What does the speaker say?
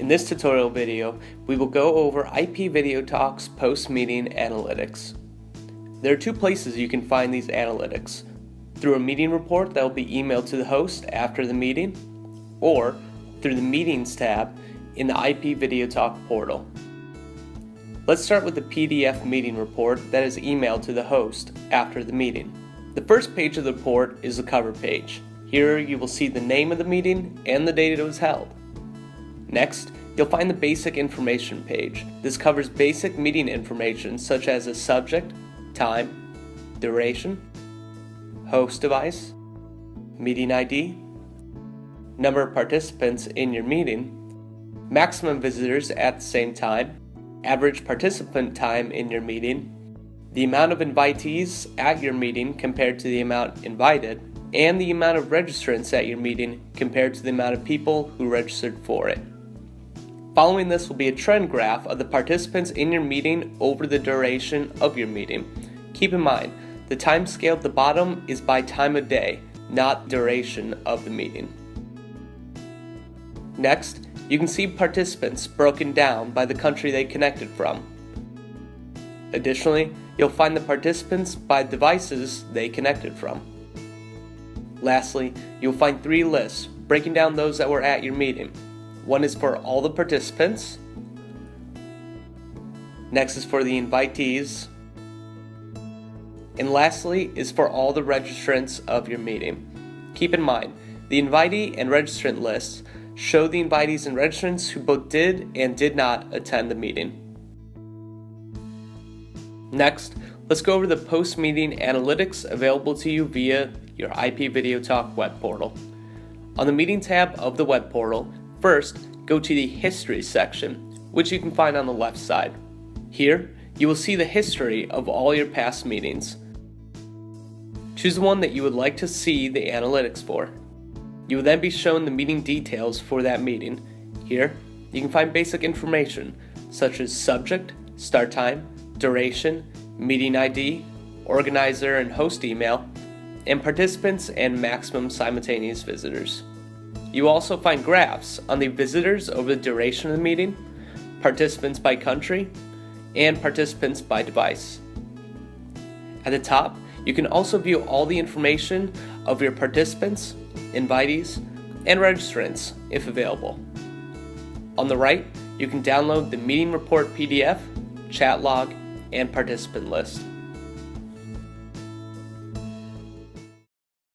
In this tutorial video, we will go over IPVideoTalk's post-meeting analytics. There are two places you can find these analytics: through a meeting report that will be emailed to the host after the meeting, or through the Meetings tab in the IPVideoTalk portal. Let's start with the PDF meeting report that is emailed to the host after the meeting. The first page of the report is the cover page. Here you will see the name of the meeting and the date it was held. Next, you'll find the basic information page. This covers basic meeting information such as the subject, time, duration, host device, meeting ID, number of participants in your meeting, maximum visitors at the same time, average participant time in your meeting, the amount of invitees at your meeting compared to the amount invited, and the amount of registrants at your meeting compared to the amount of people who registered for it. Following this will be a trend graph of the participants in your meeting over the duration of your meeting. Keep in mind, the time scale at the bottom is by time of day, not duration of the meeting. Next, you can see participants broken down by the country they connected from. Additionally, you'll find the participants by devices they connected from. Lastly, you'll find three lists breaking down those that were at your meeting. One is for all the participants, next is for the invitees, and lastly is for all the registrants of your meeting. Keep in mind, the invitee and registrant lists show the invitees and registrants who both did and did not attend the meeting. Next, let's go over the post-meeting analytics available to you via your IPVideoTalk web portal. On the Meeting tab of the web portal, first, go to the History section, which you can find on the left side. Here, you will see the history of all your past meetings. Choose the one that you would like to see the analytics for. You will then be shown the meeting details for that meeting. Here, you can find basic information such as subject, start time, duration, meeting ID, organizer and host email, and participants and maximum simultaneous visitors. You will also find graphs on the visitors over the duration of the meeting, participants by country, and participants by device. At the top, you can also view all the information of your participants, invitees, and registrants if available. On the right, you can download the meeting report PDF, chat log, and participant list.